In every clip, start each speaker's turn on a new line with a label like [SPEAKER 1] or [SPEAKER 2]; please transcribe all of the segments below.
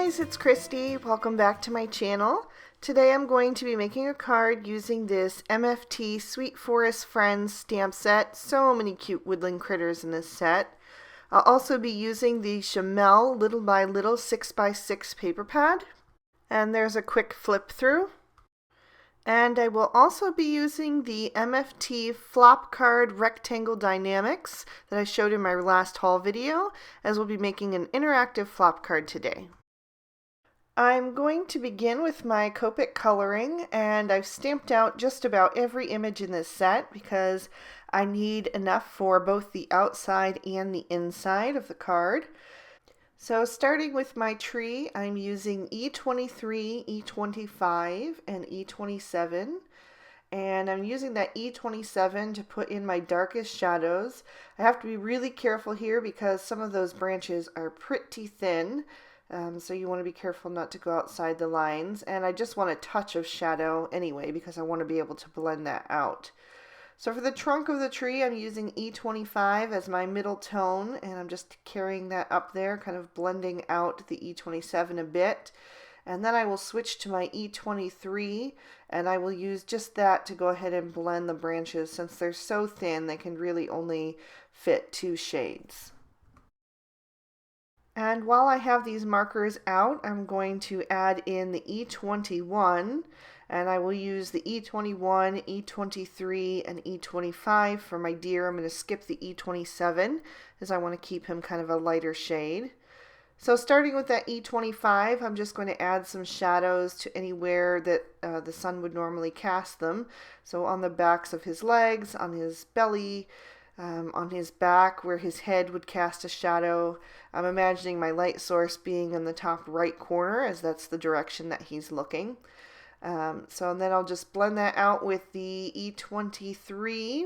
[SPEAKER 1] guys, it's Christy. Welcome back to my channel. Today I'm going to be making a card using this MFT Sweet Forest Friends stamp set. So many cute woodland critters in this set. I'll also be using the Chamel Little by Little 6x6 paper pad. And there's a quick flip through. And I will also be using the MFT Flop Card Rectangle Dynamics that I showed in my last haul video, as we'll be making an interactive flop card today. I'm going to begin with my Copic coloring, and I've stamped out just about every image in this set because I need enough for both the outside and the inside of the card. So starting with my tree, I'm using E23, E25, and E27. And I'm using that E27 to put in my darkest shadows. I have to be really careful here because some of those branches are pretty thin. So you want to be careful not to go outside the lines. And I just want a touch of shadow anyway because I want to be able to blend that out. So for the trunk of the tree, I'm using E25 as my middle tone, and I'm just carrying that up there, kind of blending out the E27 a bit. And then I will switch to my E23, and I will use just that to go ahead and blend the branches. Since they're so thin, they can really only fit 2 shades. And while I have these markers out, I'm going to add in the E21, and I will use the E21, E23, and E25 for my deer. I'm going to skip the E27 as I want to keep him kind of a lighter shade. So starting with that E25, I'm just going to add some shadows to anywhere that the sun would normally cast them. So on the backs of his legs, on his belly, on his back where his head would cast a shadow. I'm imagining my light source being in the top right corner as that's the direction that he's looking. And then I'll just blend that out with the E23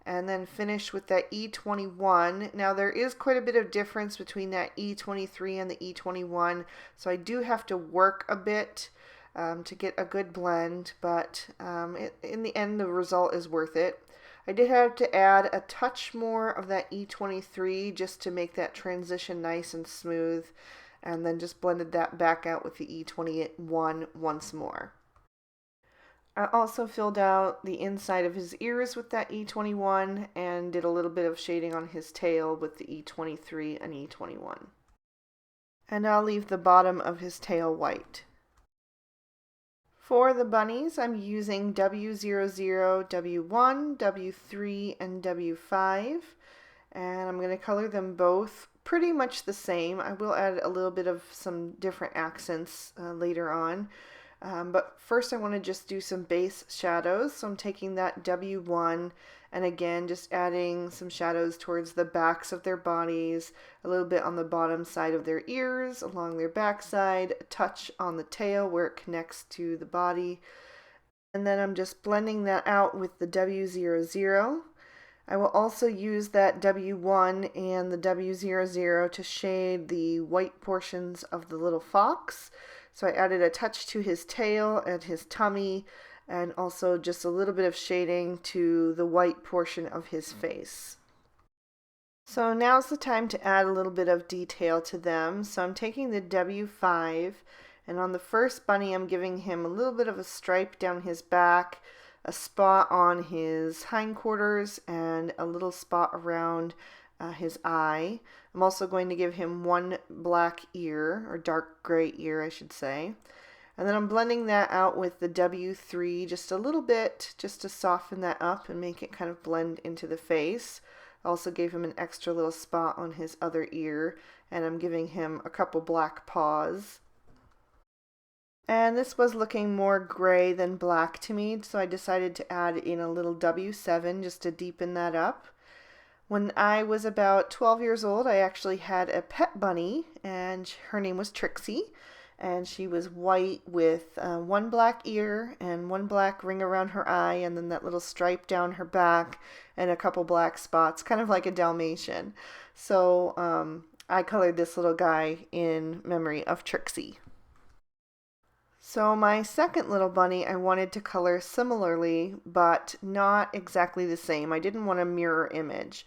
[SPEAKER 1] and then finish with that E21. Now there is quite a bit of difference between that E23 and the E21, so I do have to work a bit to get a good blend, but in the end the result is worth it. I did have to add a touch more of that E23 just to make that transition nice and smooth, and then just blended that back out with the E21 once more. I also filled out the inside of his ears with that E21 and did a little bit of shading on his tail with the E23 and E21. And I'll leave the bottom of his tail white. For the bunnies, I'm using W00, W1, W3, and W5. And I'm going to color them both pretty much the same. I will add a little bit of some different accents later on. But first I want to just do some base shadows. So I'm taking that W1 and again just adding some shadows towards the backs of their bodies, a little bit on the bottom side of their ears, along their backside, a touch on the tail where it connects to the body. And then I'm just blending that out with the W00. I will also use that W1 and the W00 to shade the white portions of the little fox. So I added a touch to his tail and his tummy, and also just a little bit of shading to the white portion of his face. So now's the time to add a little bit of detail to them. So I'm taking the W5, and on the first bunny I'm giving him a little bit of a stripe down his back, a spot on his hindquarters, and a little spot around his eye. I'm also going to give him one black ear, or dark gray ear I should say. And then I'm blending that out with the W3 just a little bit, just to soften that up and make it kind of blend into the face. I also gave him an extra little spot on his other ear, and I'm giving him a couple black paws. And this was looking more gray than black to me, so I decided to add in a little W7 just to deepen that up. When I was about 12 years old, I actually had a pet bunny, and her name was Trixie, and she was white with one black ear and one black ring around her eye, and then that little stripe down her back and a couple black spots, kind of like a Dalmatian. So I colored this little guy in memory of Trixie. So my second little bunny I wanted to color similarly, but not exactly the same. I didn't want a mirror image.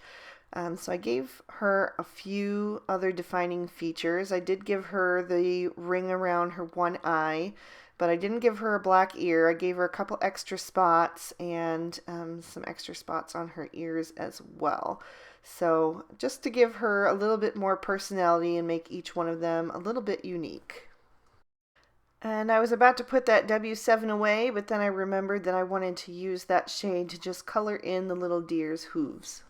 [SPEAKER 1] So I gave her a few other defining features. I did give her the ring around her one eye, but I didn't give her a black ear. I gave her a couple extra spots and some extra spots on her ears as well. So just to give her a little bit more personality and make each one of them a little bit unique. And I was about to put that W7 away, but then I remembered that I wanted to use that shade to just color in the little deer's hooves.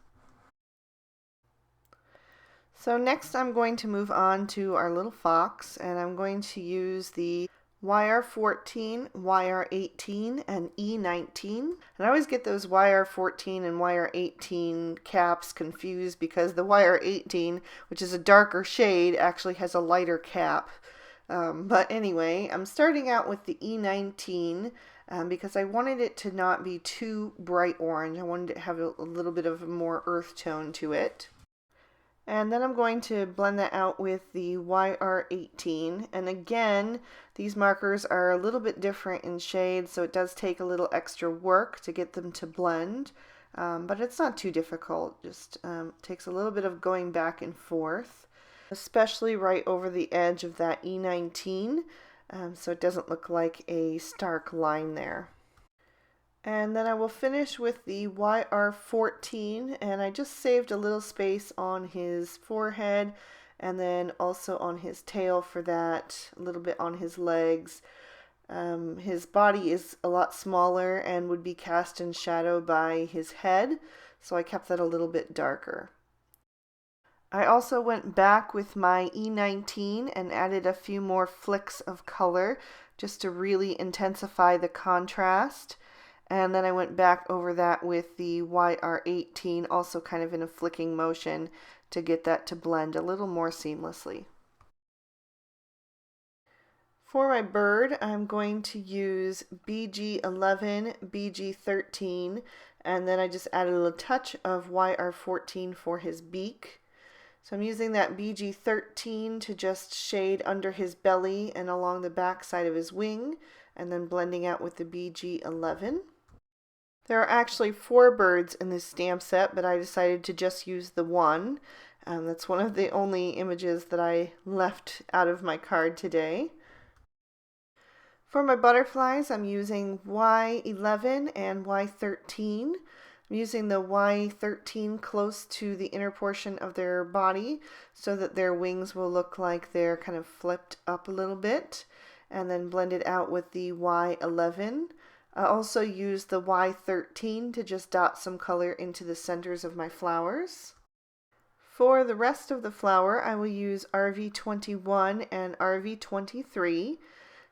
[SPEAKER 1] So next I'm going to move on to our little fox, and I'm going to use the YR14, YR18, and E19. And I always get those YR14 and YR18 caps confused because the YR18, which is a darker shade, actually has a lighter cap. But anyway, I'm starting out with the E19 because I wanted it to not be too bright orange. I wanted it to have a little bit of a more earth tone to it. And then I'm going to blend that out with the YR18. And again, these markers are a little bit different in shade, so it does take a little extra work to get them to blend. But it's not too difficult, just takes a little bit of going back and forth, especially right over the edge of that E19, so it doesn't look like a stark line there. And then I will finish with the YR14, and I just saved a little space on his forehead and then also on his tail for that, a little bit on his legs. His body is a lot smaller and would be cast in shadow by his head, so I kept that a little bit darker. I also went back with my E19 and added a few more flicks of color just to really intensify the contrast. And then I went back over that with the YR18, also kind of in a flicking motion to get that to blend a little more seamlessly. For my bird, I'm going to use BG11, BG13, and then I just added a little touch of YR14 for his beak. So I'm using that BG13 to just shade under his belly and along the back side of his wing, and then blending out with the BG11. There are actually 4 birds in this stamp set, but I decided to just use the one. That's one of the only images that I left out of my card today. For my butterflies, I'm using Y11 and Y13. I'm using the Y13 close to the inner portion of their body so that their wings will look like they're kind of flipped up a little bit, and then blend it out with the Y11. I also used the Y13 to just dot some color into the centers of my flowers. For the rest of the flower, I will use RV21 and RV23.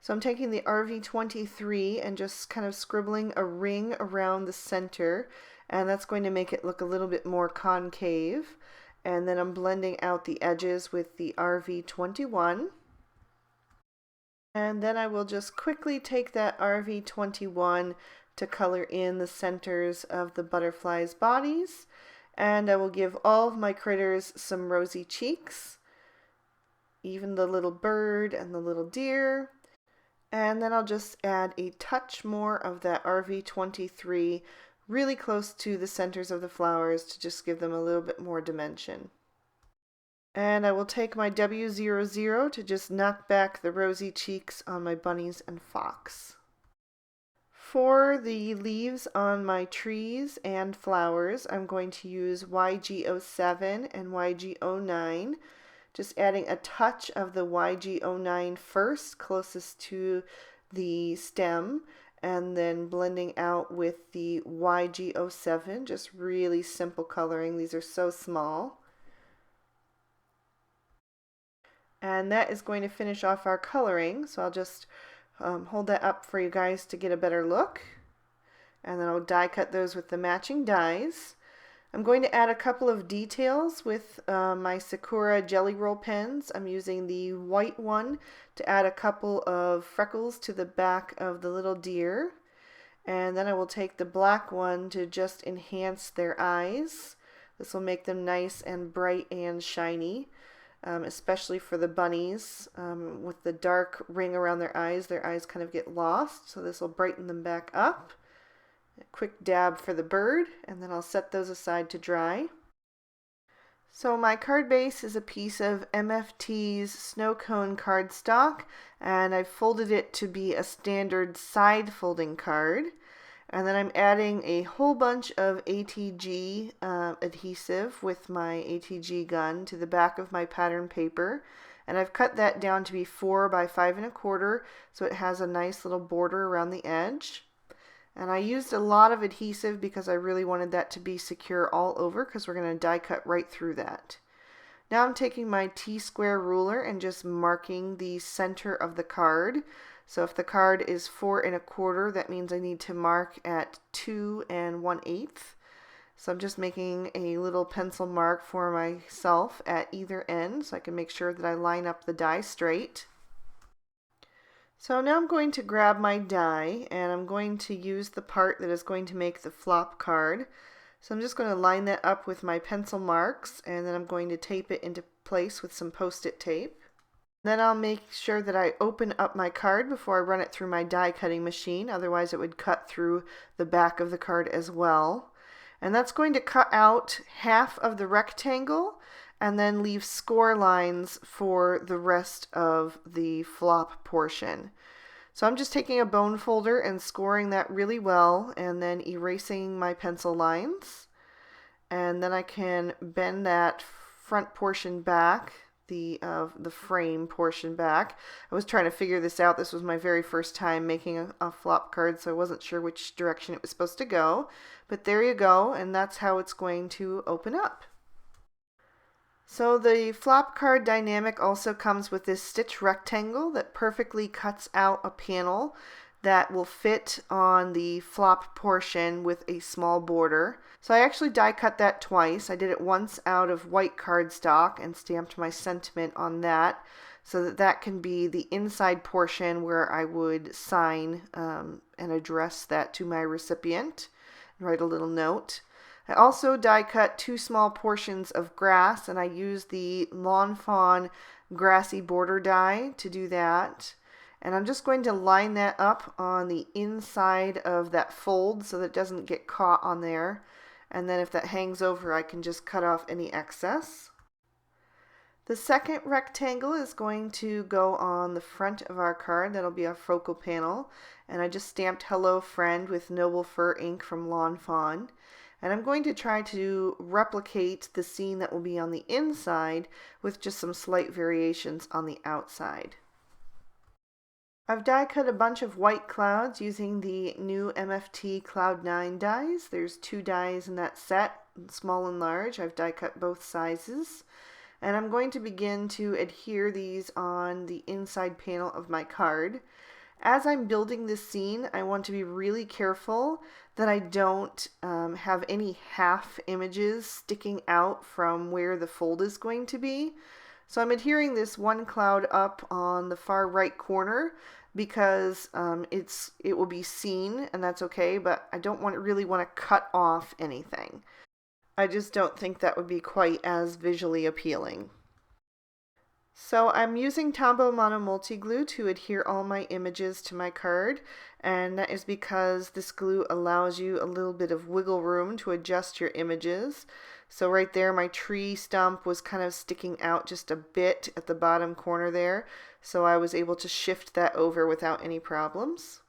[SPEAKER 1] So I'm taking the RV23 and just kind of scribbling a ring around the center, and that's going to make it look a little bit more concave. And then I'm blending out the edges with the RV21. And then I will just quickly take that RV21 to color in the centers of the butterflies' bodies. And I will give all of my critters some rosy cheeks, even the little bird and the little deer. And then I'll just add a touch more of that RV23 really close to the centers of the flowers to just give them a little bit more dimension. And I will take my W00 to just knock back the rosy cheeks on my bunnies and fox. For the leaves on my trees and flowers, I'm going to use YG07 and YG09, just adding a touch of the YG09 first, closest to the stem, and then blending out with the YG07, just really simple coloring. These are so small. And that is going to finish off our coloring, so I'll just hold that up for you guys to get a better look. And then I'll die cut those with the matching dies. I'm going to add a couple of details with my Sakura Jelly Roll pens. I'm using the white one to add a couple of freckles to the back of the little deer. And then I will take the black one to just enhance their eyes. This will make them nice and bright and shiny. Especially for the bunnies. With the dark ring around their eyes kind of get lost, so this will brighten them back up. A quick dab for the bird, and then I'll set those aside to dry. So my card base is a piece of MFT's snow cone cardstock, and I've folded it to be a standard side folding card. And then I'm adding a whole bunch of ATG adhesive with my ATG gun to the back of my pattern paper. And I've cut that down to be 4 by 5 1/4, so it has a nice little border around the edge. And I used a lot of adhesive because I really wanted that to be secure all over, because we're going to die cut right through that. Now I'm taking my T-square ruler and just marking the center of the card. So if the card is 4 1/4, that means I need to mark at 2 1/8. So I'm just making a little pencil mark for myself at either end so I can make sure that I line up the die straight. So now I'm going to grab my die and I'm going to use the part that is going to make the flop card. So I'm just going to line that up with my pencil marks, and then I'm going to tape it into place with some post-it tape. Then I'll make sure that I open up my card before I run it through my die cutting machine, otherwise it would cut through the back of the card as well. And that's going to cut out half of the rectangle and then leave score lines for the rest of the flop portion. So I'm just taking a bone folder and scoring that really well and then erasing my pencil lines. And then I can bend that front portion back, the frame portion back. I was trying to figure this out. This was my very first time making a flop card, so I wasn't sure which direction it was supposed to go. But there you go, and that's how it's going to open up. So the flop card dynamic also comes with this stitch rectangle that perfectly cuts out a panel that will fit on the flop portion with a small border. So I actually die cut that twice. I did it once out of white cardstock and stamped my sentiment on that so that that can be the inside portion where I would sign and address that to my recipient and write a little note. I also die cut 2 small portions of grass, and I used the Lawn Fawn grassy border die to do that. And I'm just going to line that up on the inside of that fold so that it doesn't get caught on there. And then if that hangs over, I can just cut off any excess. The second rectangle is going to go on the front of our card. That'll be our focal panel. And I just stamped Hello Friend with Noble Fur ink from Lawn Fawn. And I'm going to try to replicate the scene that will be on the inside with just some slight variations on the outside. I've die cut a bunch of white clouds using the new MFT Cloud 9 dies. There's 2 dies in that set, small and large. I've die cut both sizes. And I'm going to begin to adhere these on the inside panel of my card. As I'm building this scene, I want to be really careful that I don't have any half images sticking out from where the fold is going to be. So I'm adhering this one cloud up on the far right corner because it will be seen, and that's okay, but I don't really want to cut off anything. I just don't think that would be quite as visually appealing. So I'm using Tombow Mono Multi Glue to adhere all my images to my card, and that is because this glue allows you a little bit of wiggle room to adjust your images. So right there, my tree stump was kind of sticking out just a bit at the bottom corner there, so I was able to shift that over without any problems.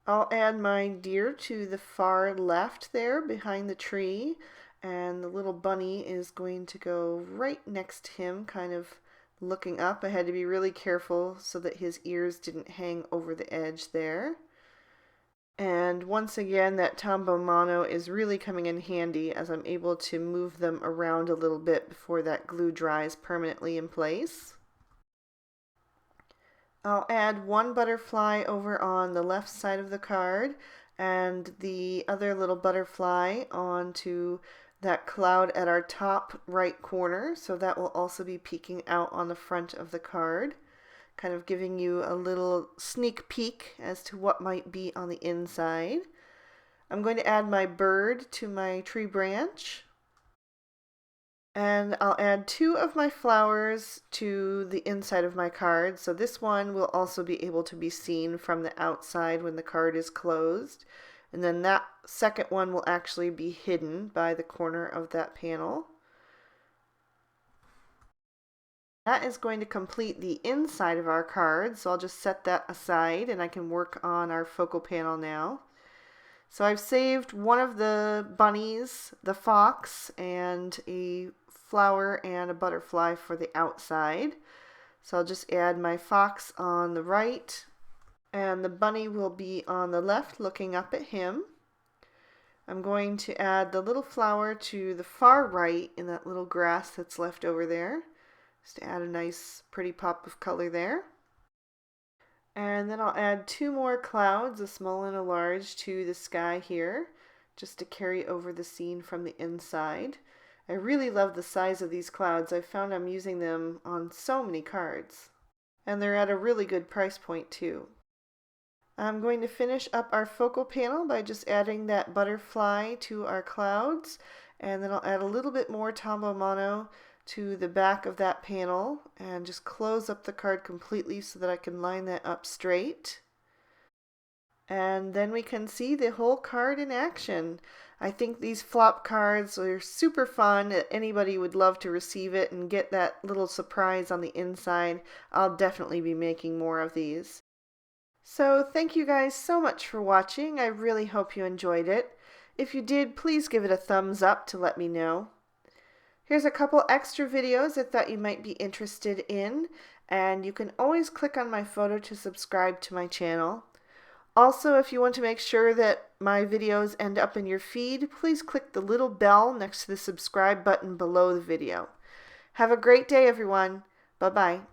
[SPEAKER 1] I'll add my deer to the far left there behind the tree, and the little bunny is going to go right next to him, kind of looking up. I had to be really careful so that his ears didn't hang over the edge there. And once again, that Tombow Mono is really coming in handy as I'm able to move them around a little bit before that glue dries permanently in place. I'll add one butterfly over on the left side of the card and the other little butterfly onto that cloud at our top right corner, so that will also be peeking out on the front of the card, kind of giving you a little sneak peek as to what might be on the inside. I'm going to add my bird to my tree branch, and I'll add 2 of my flowers to the inside of my card, so this one will also be able to be seen from the outside when the card is closed. And then that second one will actually be hidden by the corner of that panel. That is going to complete the inside of our card, so I'll just set that aside and I can work on our focal panel now. So I've saved one of the bunnies, the fox, and a flower and a butterfly for the outside. So I'll just add my fox on the right, and the bunny will be on the left looking up at him. I'm going to add the little flower to the far right in that little grass that's left over there, just to add a nice pretty pop of color there. And then I'll add two more clouds, a small and a large, to the sky here, just to carry over the scene from the inside. I really love the size of these clouds. I've found I'm using them on so many cards. And they're at a really good price point too. I'm going to finish up our focal panel by just adding that butterfly to our clouds, and then I'll add a little bit more tombow mono to the back of that panel and just close up the card completely so that I can line that up straight. And then we can see the whole card in action. I think these flop cards are super fun. Anybody would love to receive it and get that little surprise on the inside. I'll definitely be making more of these. So thank you guys so much for watching. I really hope you enjoyed it. If you did, please give it a thumbs up to let me know. Here's a couple extra videos I thought you might be interested in, and you can always click on my photo to subscribe to my channel. Also, if you want to make sure that my videos end up in your feed, please click the little bell next to the subscribe button below the video. Have a great day, everyone. Bye-bye.